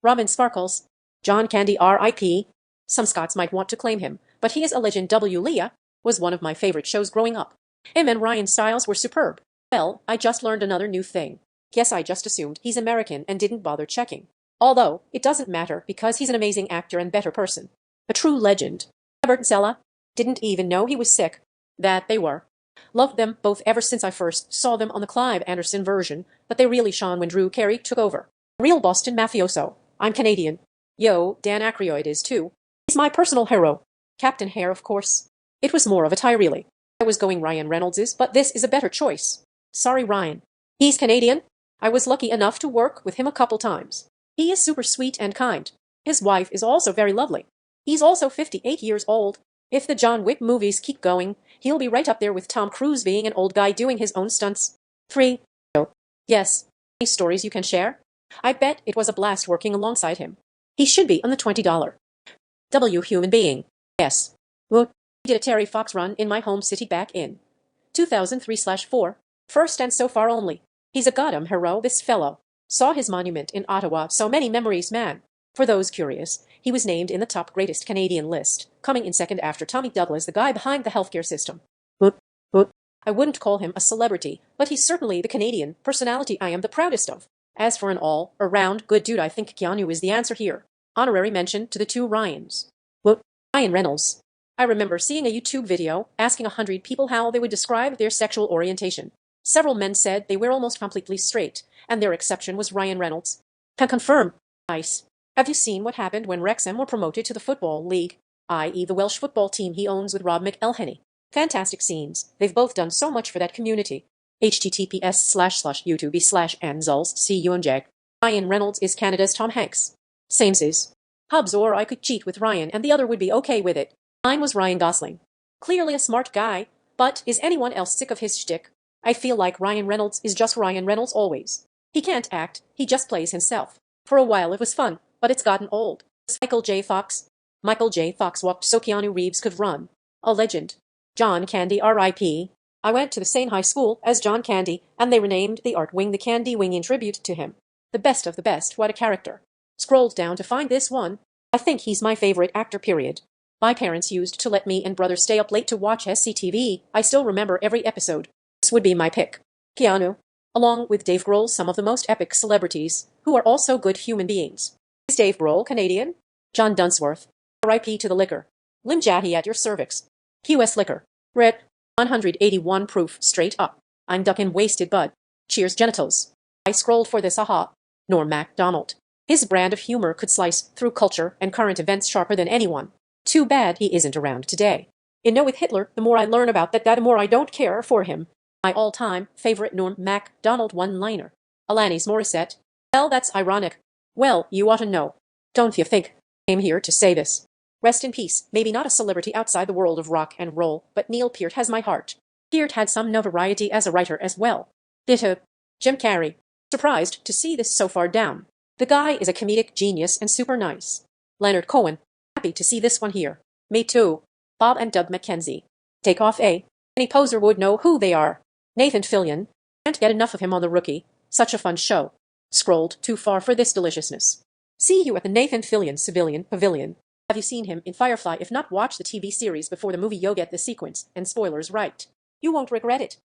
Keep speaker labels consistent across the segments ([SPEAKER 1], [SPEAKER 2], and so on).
[SPEAKER 1] Robin Sparkles. John Candy R.I.P. Some Scots might want to claim him, but he is a legend. W. Leah was one of my favorite shows growing up. Him and Ryan Stiles were superb. Well, I just learned another new thing. Guess I just assumed he's American and didn't bother checking. Although, it doesn't matter because he's an amazing actor and better person. A true legend. Robert and Sella. Didn't even know he was sick. That they were. Loved them both ever since I first saw them on the Clive Anderson version, but they really shone when Drew Carey took over. Real Boston mafioso. I'm Canadian. Yo, Dan Aykroyd is too. He's my personal hero. Captain Hare, of course. It was more of a tie, really. I was going Ryan Reynolds's, but this is a better choice. Sorry, Ryan. He's Canadian. I was lucky enough to work with him a couple times. He is super sweet and kind. His wife is also very lovely. He's also 58 years old. If the John Wick movies keep going, he'll be right up there with Tom Cruise being an old guy doing his own stunts. 3. Yes. Any stories you can share? I bet it was a blast working alongside him. He should be on the $20 W human being. Yes. Well, he did a Terry Fox run in my home city back in 2003/4. First and so far only. He's a goddamn hero, this fellow. Saw his monument in Ottawa, so many memories, man. For those curious, he was named in the top greatest Canadian list, coming in second after Tommy Douglas, the guy behind the healthcare system. I wouldn't call him a celebrity, but he's certainly the Canadian personality I am the proudest of. As for an all-around good dude, I think Keanu is the answer here. Honorary mention to the two Ryans. Ryan Reynolds. I remember seeing a YouTube video asking 100 people how they would describe their sexual orientation. Several men said they were almost completely straight, and their exception was Ryan Reynolds. Can confirm. Nice. Have you seen what happened when Wrexham were promoted to the Football League, i.e. the Welsh football team he owns with Rob McElhenney? Fantastic scenes. They've both done so much for that community. https://youtube/anzuls. See you and Jack. Ryan Reynolds is Canada's Tom Hanks. Samesies. Hubs, or I could cheat with Ryan and the other would be okay with it. Mine was Ryan Gosling. Clearly a smart guy, but is anyone else sick of his shtick? I feel like Ryan Reynolds is just Ryan Reynolds always. He can't act, he just plays himself. For a while it was fun, but it's gotten old. Michael J. Fox. Michael J. Fox walked so Keanu Reeves could run. A legend. John Candy R.I.P. I went to the same high school as John Candy, and they renamed the art wing the Candy Wing in tribute to him. The best of the best, what a character. Scrolled down to find this one. I think he's my favorite actor, period. My parents used to let me and brother stay up late to watch SCTV. I still remember every episode. This would be my pick. Keanu. Along with Dave Grohl, some of the most epic celebrities, who are also good human beings. Is Dave Grohl Canadian? John Dunsworth. R.I.P. to the liquor. Lim Jahi at your cervix. QS Liquor. Red. 181 proof, straight up. I'm duckin' wasted bud. Cheers genitals. I scrolled for this, aha. Norm Macdonald. His brand of humor could slice through culture and current events sharper than anyone. Too bad he isn't around today. In No with Hitler, the more I learn about that, the more I don't care for him. My all-time favorite Norm Macdonald one-liner. Alanis Morissette. Well, that's ironic. Well, you ought to know. Don't you think? I came here to say this. Rest in peace. Maybe not a celebrity outside the world of rock and roll, but Neil Peart has my heart. Peart had some notoriety as a writer as well. Jim Carrey. Surprised to see this so far down. The guy is a comedic genius and super nice. Leonard Cohen. Happy to see this one here. Me too. Bob and Doug McKenzie. Take off A. Any poser would know who they are. Nathan Fillion. Can't get enough of him on The Rookie. Such a fun show. Scrolled too far for this deliciousness. See you at the Nathan Fillion Civilian Pavilion. Have you seen him in Firefly? If not, watch the TV series before the movie. You'll get the sequence, and spoilers right. You won't regret it.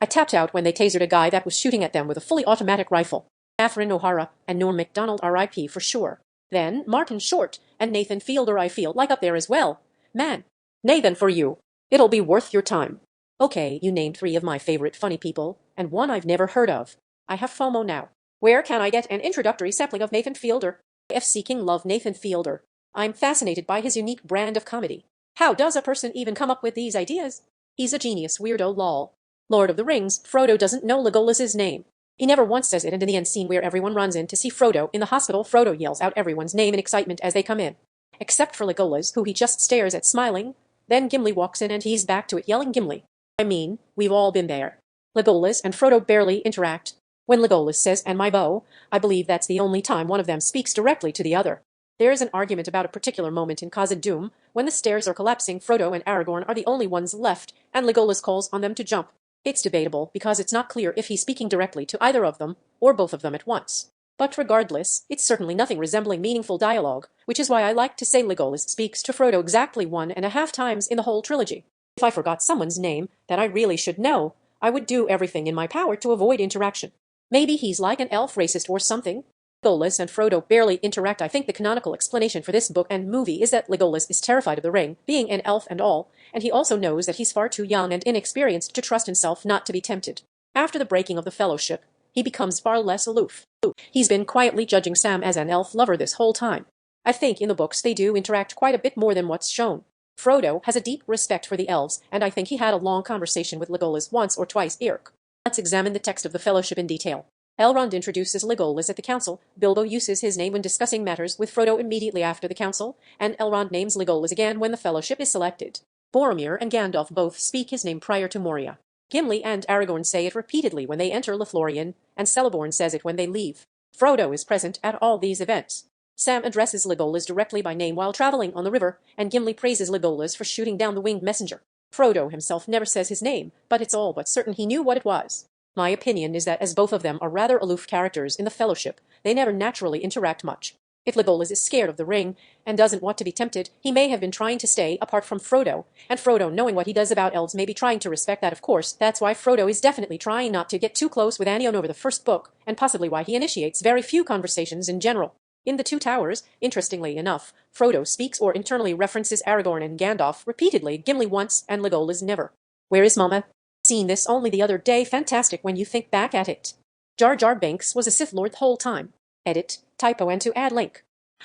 [SPEAKER 1] I tapped out when they tasered a guy that was shooting at them with a fully automatic rifle. Catherine O'Hara and Norm Macdonald R.I.P. for sure. Then Martin Short and Nathan Fielder I feel like up there as well. Man, Nathan for you. It'll be worth your time. Okay, you named 3 of my favorite funny people, and one I've never heard of. I have FOMO now. Where can I get an introductory sampling of Nathan Fielder? F. Seeking love Nathan Fielder. I'm fascinated by his unique brand of comedy. How does a person even come up with these ideas? He's a genius, weirdo lol. Lord of the Rings, Frodo doesn't know Legolas's name. He never once says it, and in the end scene where everyone runs in to see Frodo in the hospital, Frodo yells out everyone's name in excitement as they come in. Except for Legolas, who he just stares at smiling. Then Gimli walks in and he's back to it yelling Gimli. I mean, we've all been there. Legolas and Frodo barely interact. When Legolas says, "and my bow," I believe that's the only time one of them speaks directly to the other. There's an argument about a particular moment in Khazad-dûm, when the stairs are collapsing, Frodo and Aragorn are the only ones left, and Legolas calls on them to jump. It's debatable, because it's not clear if he's speaking directly to either of them, or both of them at once. But regardless, it's certainly nothing resembling meaningful dialogue, which is why I like to say Legolas speaks to Frodo exactly 1.5 times in the whole trilogy. If I forgot someone's name that I really should know, I would do everything in my power to avoid interaction. Maybe he's like an elf racist or something. Legolas and Frodo barely interact. I think the canonical explanation for this book and movie is that Legolas is terrified of the ring, being an elf and all, and he also knows that he's far too young and inexperienced to trust himself not to be tempted. After the breaking of the Fellowship, he becomes far less aloof. He's been quietly judging Sam as an elf lover this whole time. I think in the books they do interact quite a bit more than what's shown. Frodo has a deep respect for the elves, and I think he had a long conversation with Legolas once or twice. Let's examine the text of the Fellowship in detail. Elrond introduces Legolas at the council, Bilbo uses his name when discussing matters with Frodo immediately after the council, and Elrond names Legolas again when the Fellowship is selected. Boromir and Gandalf both speak his name prior to Moria. Gimli and Aragorn say it repeatedly when they enter Lothlorien, and Celeborn says it when they leave. Frodo is present at all these events. Sam addresses Legolas directly by name while traveling on the river, and Gimli praises Legolas for shooting down the winged messenger. Frodo himself never says his name, but it's all but certain he knew what it was. My opinion is that as both of them are rather aloof characters in the Fellowship, they never naturally interact much. If Legolas is scared of the ring and doesn't want to be tempted, he may have been trying to stay apart from Frodo, and Frodo, knowing what he does about elves, may be trying to respect that. Of course, that's why Frodo is definitely trying not to get too close with Anion over the first book, and possibly why he initiates very few conversations in general. In The Two Towers, interestingly enough, Frodo speaks or internally references Aragorn and Gandalf repeatedly, Gimli once, and Legolas never. Where is Mama? Seen this only the other day. Fantastic when you think back at it. Jar Jar Binks was a Sith Lord the whole time. Edit, typo, and to add link.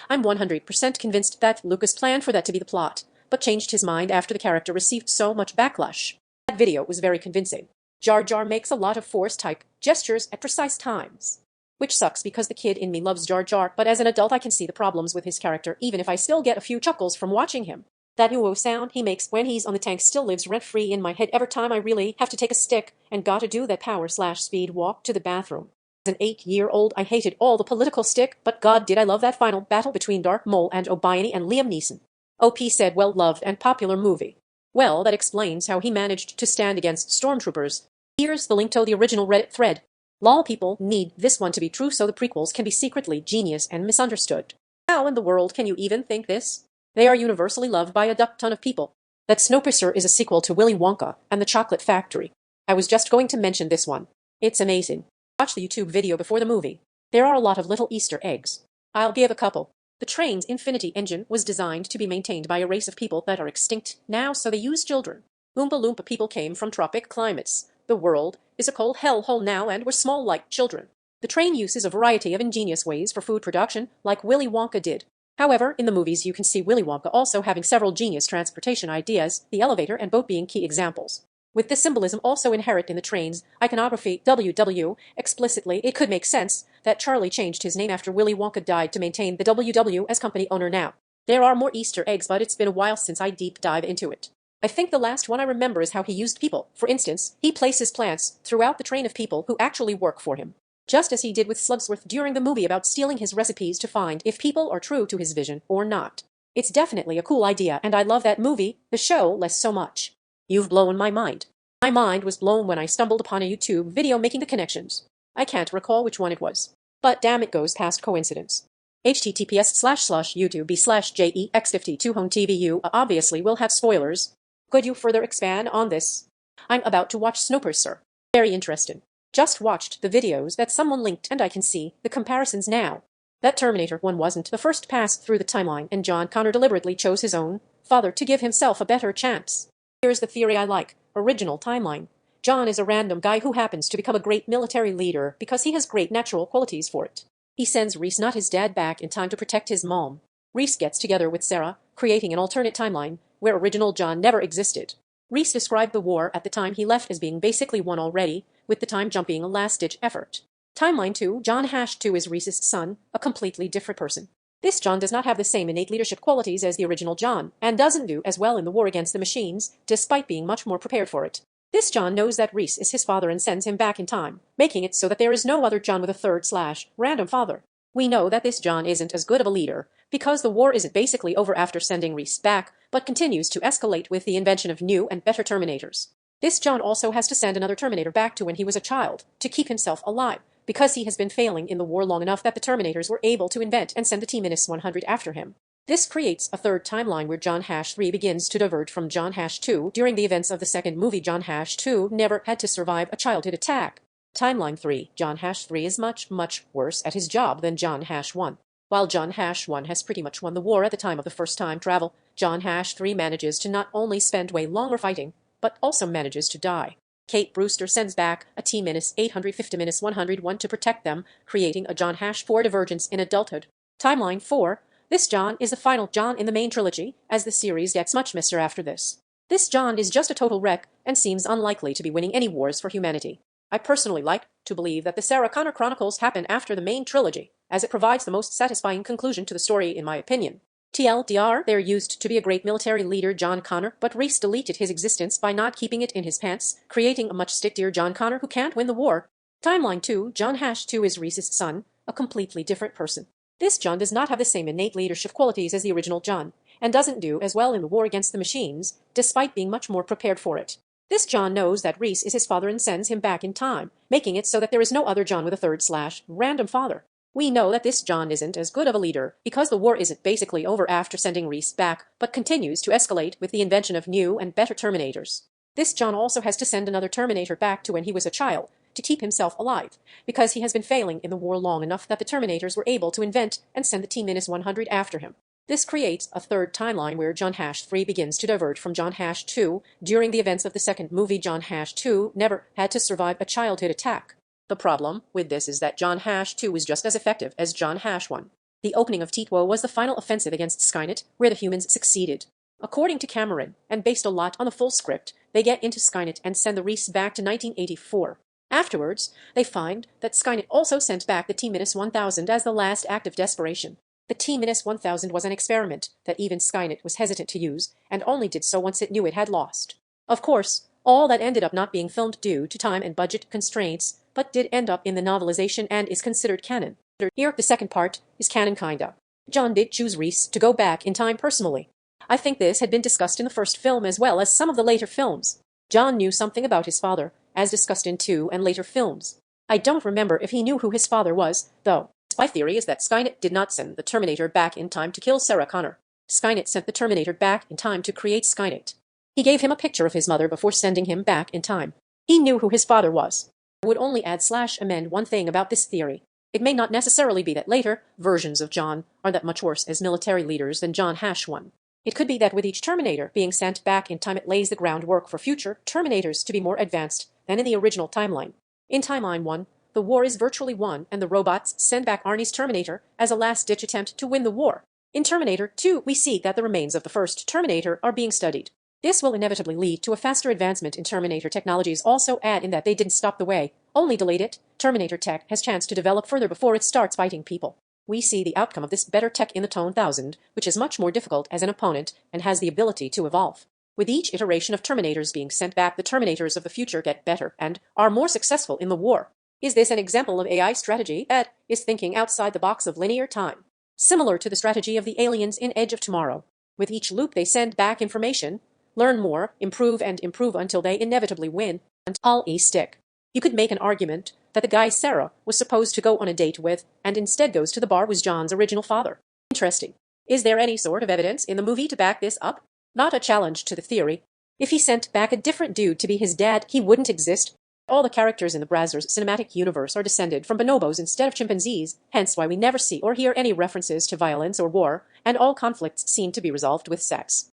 [SPEAKER 1] I'm 100% convinced that Lucas planned for that to be the plot, but changed his mind after the character received so much backlash. That video was very convincing. Jar Jar makes a lot of Force-type gestures at precise times. Which sucks because the kid in me loves Jar Jar, but as an adult I can see the problems with his character even if I still get a few chuckles from watching him. That "whoa" sound he makes when he's on the tank still lives rent-free in my head every time I really have to take a stick and gotta do that power/speed walk to the bathroom. As an 8-year-old, I hated all the political stick, but god did I love that final battle between Darth Maul and O'Biony and Liam Neeson. OP said well-loved and popular movie. Well, that explains how he managed to stand against stormtroopers. Here's the link to the original Reddit thread. Lol, people need this one to be true so the prequels can be secretly genius and misunderstood. How in the world can you even think this? They are universally loved by a duck ton of people. That Snowpiercer is a sequel to Willy Wonka and the Chocolate Factory. I was just going to mention this one. It's amazing. Watch the YouTube video before the movie. There are a lot of little Easter eggs. I'll give a couple. The train's Infinity engine was designed to be maintained by a race of people that are extinct now, so they use children. Oompa Loompa people came from tropic climates. The world is a cold hellhole now and we're small like children. The train uses a variety of ingenious ways for food production, like Willy Wonka did. However, in the movies you can see Willy Wonka also having several genius transportation ideas, the elevator and boat being key examples. With this symbolism also inherent in the train's iconography, WW, explicitly, it could make sense that Charlie changed his name after Willy Wonka died to maintain the WW as company owner now. There are more Easter eggs, but it's been a while since I deep dive into it. I think the last one I remember is how he used people. For instance, he places plants throughout the train of people who actually work for him. Just as he did with Slugsworth during the movie about stealing his recipes to find if people are true to his vision or not. It's definitely a cool idea, and I love that movie, the show, less so much. You've blown my mind. My mind was blown when I stumbled upon a YouTube video making the connections. I can't recall which one it was. But damn, it goes past coincidence. https://youtube/jex52hometvu obviously will have spoilers. Could you further expand on this? I'm about to watch Snowpiercer. Very interested. Just watched the videos that someone linked and I can see the comparisons now. That Terminator 1 wasn't the first pass through the timeline, and John Connor deliberately chose his own father to give himself a better chance. Here's the theory I like. Original timeline. John is a random guy who happens to become a great military leader because he has great natural qualities for it. He sends Reese, not his dad, back in time to protect his mom. Reese gets together with Sarah, creating an alternate timeline where original John never existed. Reese described the war at the time he left as being basically won already, with the time jump being a last-ditch effort. Timeline 2, John-2 is Reese's son, a completely different person. This John does not have the same innate leadership qualities as the original John, and doesn't do as well in the war against the machines, despite being much more prepared for it. This John knows that Reese is his father and sends him back in time, making it so that there is no other John with a third/random father. We know that this John isn't as good of a leader, because the war isn't basically over after sending Reese back, but continues to escalate with the invention of new and better Terminators. This John also has to send another Terminator back to when he was a child, to keep himself alive, because he has been failing in the war long enough that the Terminators were able to invent and send the T-100 after him. This creates a third timeline where John 3 begins to diverge from John 2 during the events of the second movie. John 2 never had to survive a childhood attack. Timeline 3. John 3 is much, much worse at his job than John 1. While John 1 has pretty much won the war at the time of the first time travel, John 3 manages to not only spend way longer fighting, but also manages to die. Kate Brewster sends back a T-850-101 to protect them, creating a John 4 divergence in adulthood. Timeline 4. This John is the final John in the main trilogy, as the series gets much messer after this. This John is just a total wreck and seems unlikely to be winning any wars for humanity. I personally like to believe that the Sarah Connor Chronicles happen after the main trilogy, as it provides the most satisfying conclusion to the story in my opinion. TLDR, there used to be a great military leader, John Connor, but Reese deleted his existence by not keeping it in his pants, creating a much stickier John Connor who can't win the war. Timeline 2, John 2 is Reese's son, a completely different person. This John does not have the same innate leadership qualities as the original John, and doesn't do as well in the war against the machines, despite being much more prepared for it. This John knows that Reese is his father and sends him back in time, making it so that there is no other John with a third/random father. We know that this John isn't as good of a leader because the war isn't basically over after sending Reese back, but continues to escalate with the invention of new and better Terminators. This John also has to send another Terminator back to when he was a child, to keep himself alive, because he has been failing in the war long enough that the Terminators were able to invent and send the T-100 after him. This creates a third timeline where John 3 begins to diverge from John 2 during the events of the second movie. John 2 never had to survive a childhood attack. The problem with this is that John 2 is just as effective as John 1. The opening of Titwo was the final offensive against Skynet, where the humans succeeded. According to Cameron, and based a lot on the full script, they get into Skynet and send the Reese back to 1984. Afterwards, they find that Skynet also sent back the T-1000 as the last act of desperation. The T-1000 was an experiment that even Skynet was hesitant to use, and only did so once it knew it had lost. Of course, all that ended up not being filmed due to time and budget constraints, but did end up in the novelization and is considered canon. Here, the second part is canon kinda. John did choose Reese to go back in time personally. I think this had been discussed in the first film as well as some of the later films. John knew something about his father, as discussed in 2 and later films. I don't remember if he knew who his father was, though. My theory is that Skynet did not send the Terminator back in time to kill Sarah Connor. Skynet sent the Terminator back in time to create Skynet. He gave him a picture of his mother before sending him back in time. He knew who his father was. I would only add/amend one thing about this theory. It may not necessarily be that later versions of John are that much worse as military leaders than John 1. It could be that with each Terminator being sent back in time it lays the groundwork for future Terminators to be more advanced than in the original timeline. In Timeline 1, the war is virtually won and the robots send back Arnie's Terminator as a last-ditch attempt to win the war. In Terminator 2, we see that the remains of the first Terminator are being studied. This will inevitably lead to a faster advancement in Terminator technologies. Also add in that they didn't stop the way, only delayed it. Terminator tech has chance to develop further before it starts fighting people. We see the outcome of this better tech in the T-1000, which is much more difficult as an opponent and has the ability to evolve. With each iteration of Terminators being sent back, the Terminators of the future get better and are more successful in the war. Is this an example of AI strategy that is thinking outside the box of linear time? Similar to the strategy of the aliens in Edge of Tomorrow. With each loop they send back information, learn more, improve and improve until they inevitably win, and all stick. You could make an argument that the guy Sarah was supposed to go on a date with and instead goes to the bar was John's original father. Interesting. Is there any sort of evidence in the movie to back this up? Not a challenge to the theory. If he sent back a different dude to be his dad, he wouldn't exist. All the characters in the Brazzers cinematic universe are descended from bonobos instead of chimpanzees, hence why we never see or hear any references to violence or war, and all conflicts seem to be resolved with sex.